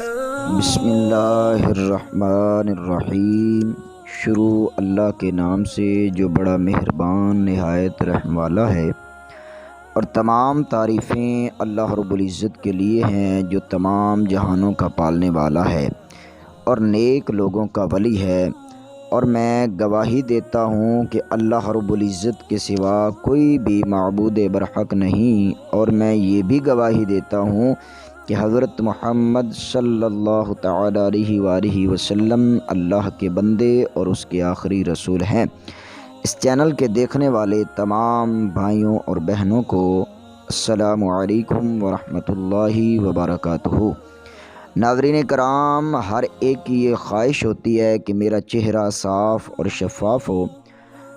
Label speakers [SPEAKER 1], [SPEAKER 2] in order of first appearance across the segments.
[SPEAKER 1] بسم اللہ الرحمن الرحیم۔ شروع اللہ کے نام سے جو بڑا مہربان نہایت رحم والا ہے، اور تمام تعریفیں اللہ رب العزت کے لیے ہیں جو تمام جہانوں کا پالنے والا ہے اور نیک لوگوں کا ولی ہے۔ اور میں گواہی دیتا ہوں کہ اللہ رب العزت کے سوا کوئی بھی معبود برحق نہیں، اور میں یہ بھی گواہی دیتا ہوں کہ حضرت محمد صلی اللہ تعالیٰ علیہ وآلہ وسلم اللہ کے بندے اور اس کے آخری رسول ہیں۔ اس چینل کے دیکھنے والے تمام بھائیوں اور بہنوں کو السلام علیکم ورحمۃ اللہ وبرکاتہ۔ ناظرین کرام، ہر ایک کی یہ خواہش ہوتی ہے کہ میرا چہرہ صاف اور شفاف ہو۔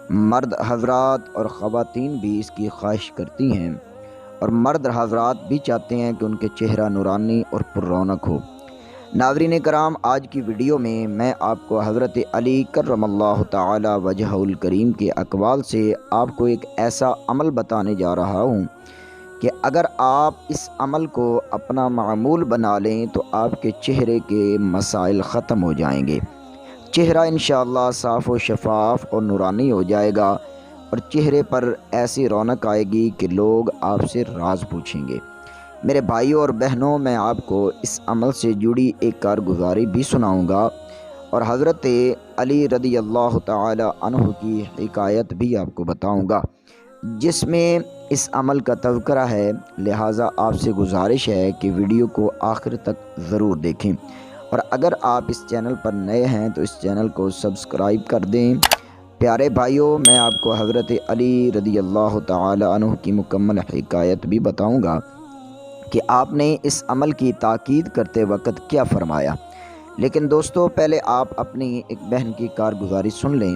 [SPEAKER 1] مرد حضرات اور خواتین بھی اس کی خواہش کرتی ہیں، اور مرد حضرات بھی چاہتے ہیں کہ ان کے چہرہ نورانی اور پر رونق ہو۔ ناظرین کرام، آج کی ویڈیو میں آپ کو حضرت علی کرم اللہ تعالی وجہہ الکریم کے اقوال سے آپ کو ایک ایسا عمل بتانے جا رہا ہوں کہ اگر آپ اس عمل کو اپنا معمول بنا لیں تو آپ کے چہرے کے مسائل ختم ہو جائیں گے۔ چہرہ انشاءاللہ صاف و شفاف اور نورانی ہو جائے گا، اور چہرے پر ایسی رونق آئے گی کہ لوگ آپ سے راز پوچھیں گے۔ میرے بھائیوں اور بہنوں، میں آپ کو اس عمل سے جڑی ایک کارگزاری بھی سناؤں گا، اور حضرت علی رضی اللہ تعالی عنہ کی حکایت بھی آپ کو بتاؤں گا جس میں اس عمل کا تذکرہ ہے۔ لہٰذا آپ سے گزارش ہے کہ ویڈیو کو آخر تک ضرور دیکھیں، اور اگر آپ اس چینل پر نئے ہیں تو اس چینل کو سبسکرائب کر دیں۔ پیارے بھائیوں، میں آپ کو حضرت علی رضی اللہ تعالی عنہ کی مکمل حکایت بھی بتاؤں گا کہ آپ نے اس عمل کی تاکید کرتے وقت کیا فرمایا۔ لیکن دوستو، پہلے آپ اپنی ایک بہن کی کارگزاری سن لیں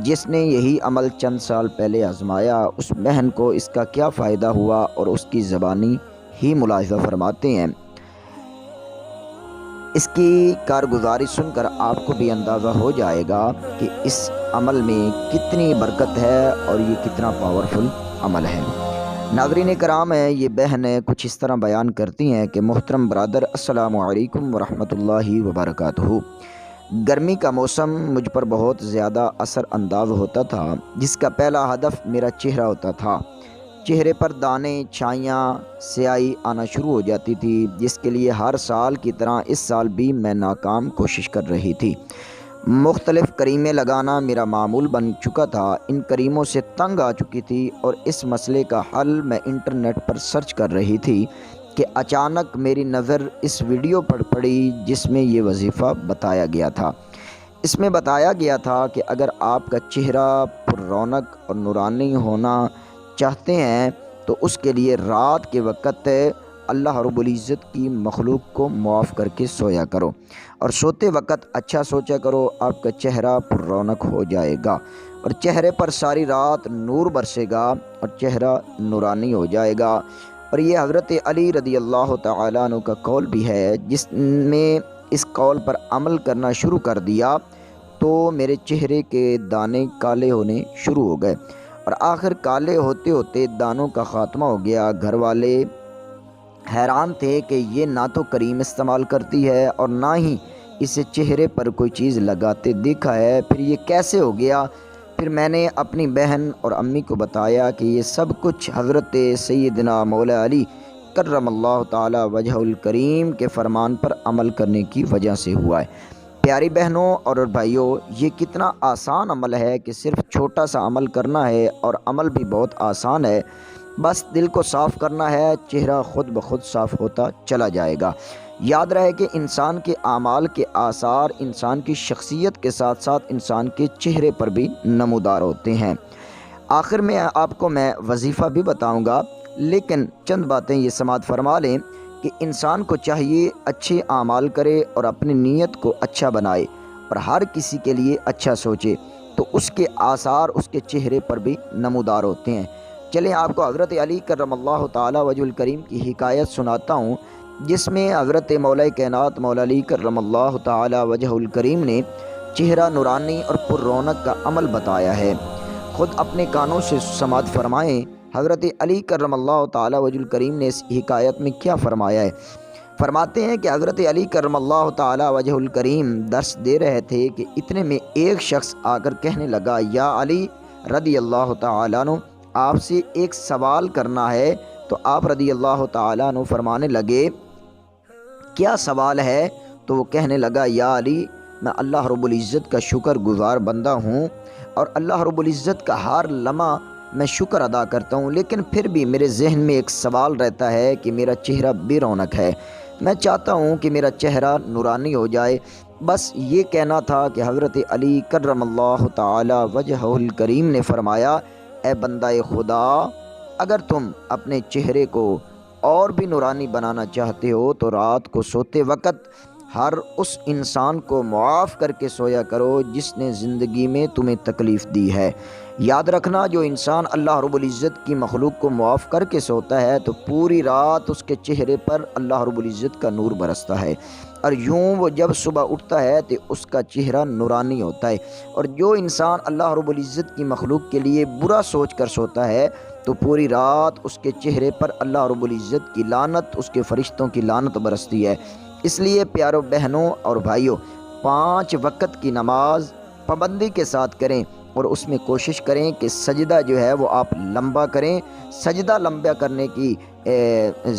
[SPEAKER 1] جس نے یہی عمل چند سال پہلے آزمایا۔ اس بہن کو اس کا کیا فائدہ ہوا، اور اس کی زبانی ہی ملاحظہ فرماتے ہیں۔ اس کی کارگزاری سن کر آپ کو بھی اندازہ ہو جائے گا کہ اس عمل میں کتنی برکت ہے اور یہ کتنا پاورفل عمل ہے۔ ناظرین کرام، یہ بہن کچھ اس طرح بیان کرتی ہیں کہ محترم برادر، السلام علیکم ورحمۃ اللہ وبرکاتہ۔ گرمی کا موسم مجھ پر بہت زیادہ اثر انداز ہوتا تھا، جس کا پہلا ہدف میرا چہرہ ہوتا تھا۔ چہرے پر دانے، چھائیاں، سیاہی آنا شروع ہو جاتی تھی، جس کے لیے ہر سال کی طرح اس سال بھی میں ناکام کوشش کر رہی تھی۔ مختلف کریمیں لگانا میرا معمول بن چکا تھا۔ ان کریموں سے تنگ آ چکی تھی، اور اس مسئلے کا حل میں انٹرنیٹ پر سرچ کر رہی تھی کہ اچانک میری نظر اس ویڈیو پر پڑی جس میں یہ وظیفہ بتایا گیا تھا۔ اس میں بتایا گیا تھا کہ اگر آپ کا چہرہ پر رونق اور نورانی ہونا چاہتے ہیں تو اس کے لیے رات کے وقت اللہ رب العزت کی مخلوق کو معاف کر کے سویا کرو، اور سوتے وقت اچھا سوچا کرو۔ آپ کا چہرہ پر رونق ہو جائے گا، اور چہرے پر ساری رات نور برسے گا، اور چہرہ نورانی ہو جائے گا۔ اور یہ حضرت علی رضی اللہ تعالیٰ عنہ کا قول بھی ہے، جس میں اس قول پر عمل کرنا شروع کر دیا تو میرے چہرے کے دانے کالے ہونے شروع ہو گئے، اور آخر کالے ہوتے ہوتے دانوں کا خاتمہ ہو گیا۔ گھر والے حیران تھے کہ یہ نہ تو کریم استعمال کرتی ہے اور نہ ہی اسے چہرے پر کوئی چیز لگاتے دیکھا ہے، پھر یہ کیسے ہو گیا؟ پھر میں نے اپنی بہن اور امی کو بتایا کہ یہ سب کچھ حضرت سیدنا مولا علی کرم اللہ تعالی وجہ الکریم کے فرمان پر عمل کرنے کی وجہ سے ہوا ہے۔ پیاری بہنوں اور بھائیوں، یہ کتنا آسان عمل ہے کہ صرف چھوٹا سا عمل کرنا ہے، اور عمل بھی بہت آسان ہے۔ بس دل کو صاف کرنا ہے، چہرہ خود بخود صاف ہوتا چلا جائے گا۔ یاد رہے کہ انسان کے اعمال کے آثار انسان کی شخصیت کے ساتھ ساتھ انسان کے چہرے پر بھی نمودار ہوتے ہیں۔ آخر میں آپ کو میں وظیفہ بھی بتاؤں گا، لیکن چند باتیں یہ سماعت فرما لیں کہ انسان کو چاہیے اچھے اعمال کرے اور اپنی نیت کو اچھا بنائے، اور ہر کسی کے لیے اچھا سوچے، تو اس کے آثار اس کے چہرے پر بھی نمودار ہوتے ہیں۔ چلیں آپ کو حضرت علی کرم اللہ تعالی وجہ الکریم کی حکایت سناتا ہوں، جس میں حضرت مولا کائنات مولا علی کرم اللہ تعالی وجہ الکریم نے چہرہ نورانی اور پر رونق کا عمل بتایا ہے۔ خود اپنے کانوں سے سماعت فرمائیں، حضرت علی کرم اللہ تعالی وجہ الکریم نے اس حکایت میں کیا فرمایا ہے۔ فرماتے ہیں کہ حضرت علی کرم اللہ تعالی وجہ الکریم درس دے رہے تھے کہ اتنے میں ایک شخص آ کر کہنے لگا، یا علی رضی اللہ تعالیٰ عنہ، آپ سے ایک سوال کرنا ہے۔ تو آپ رضی اللہ تعالیٰ عنہ فرمانے لگے، کیا سوال ہے؟ تو وہ کہنے لگا، یا علی، میں اللہ رب العزت کا شکر گزار بندہ ہوں اور اللہ رب العزت کا ہر لمحہ میں شکر ادا کرتا ہوں، لیکن پھر بھی میرے ذہن میں ایک سوال رہتا ہے کہ میرا چہرہ بے رونق ہے، میں چاہتا ہوں کہ میرا چہرہ نورانی ہو جائے۔ بس یہ کہنا تھا کہ حضرت علی کرم اللہ تعالی وجہہ الکریم نے فرمایا، اے بندہ خدا، اگر تم اپنے چہرے کو اور بھی نورانی بنانا چاہتے ہو تو رات کو سوتے وقت ہر اس انسان کو معاف کر کے سویا کرو جس نے زندگی میں تمہیں تکلیف دی ہے۔ یاد رکھنا، جو انسان اللہ رب العزت کی مخلوق کو معاف کر کے سوتا ہے تو پوری رات اس کے چہرے پر اللہ رب العزت کا نور برستا ہے، اور یوں وہ جب صبح اٹھتا ہے تو اس کا چہرہ نورانی ہوتا ہے۔ اور جو انسان اللہ رب العزت کی مخلوق کے لیے برا سوچ کر سوتا ہے تو پوری رات اس کے چہرے پر اللہ رب العزت کی لعنت، اس کے فرشتوں کی لعنت برستی ہے۔ اس لیے پیاروں بہنوں اور بھائیوں، 5 وقت کی نماز پابندی کے ساتھ کریں اور اس میں کوشش کریں کہ سجدہ جو ہے وہ آپ لمبا کریں۔ سجدہ لمبا کرنے کی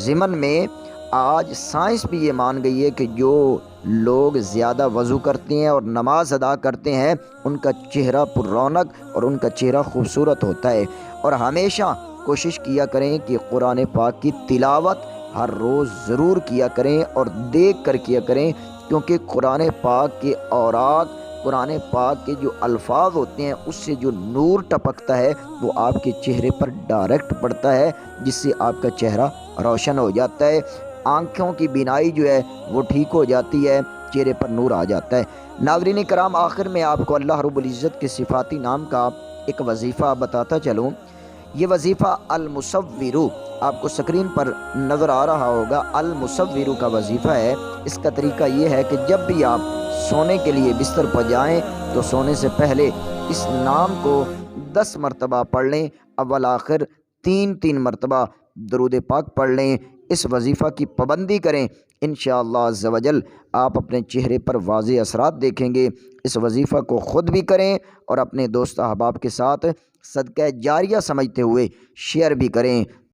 [SPEAKER 1] ضمن میں آج سائنس بھی یہ مان گئی ہے کہ جو لوگ زیادہ وضو کرتے ہیں اور نماز ادا کرتے ہیں ان کا چہرہ پر رونق اور ان کا چہرہ خوبصورت ہوتا ہے۔ اور ہمیشہ کوشش کیا کریں کہ قرآن پاک کی تلاوت ہر روز ضرور کیا کریں اور دیکھ کر کیا کریں، کیونکہ قرآن پاک کے اوراق، قرآن پاک کے جو الفاظ ہوتے ہیں اس سے جو نور ٹپکتا ہے وہ آپ کے چہرے پر ڈائریکٹ پڑتا ہے، جس سے آپ کا چہرہ روشن ہو جاتا ہے، آنکھوں کی بینائی جو ہے وہ ٹھیک ہو جاتی ہے، چہرے پر نور آ جاتا ہے۔ ناظرین کرام، آخر میں آپ کو اللہ رب العزت کے صفاتی نام کا ایک وظیفہ بتاتا چلوں۔ یہ وظیفہ المصورو آپ کو سکرین پر نظر آ رہا ہوگا، المصورو کا وظیفہ ہے۔ اس کا طریقہ یہ ہے کہ جب بھی آپ سونے کے لیے بستر پر جائیں تو سونے سے پہلے اس نام کو 10 مرتبہ پڑھ لیں، اول آخر 3 مرتبہ درود پاک پڑھ لیں۔ اس وظیفہ کی پابندی کریں، انشاءاللہ عز و جل آپ اپنے چہرے پر واضح اثرات دیکھیں گے۔ اس وظیفہ کو خود بھی کریں اور اپنے دوست احباب کے ساتھ صدقہ جاریہ سمجھتے ہوئے شیئر بھی کریں۔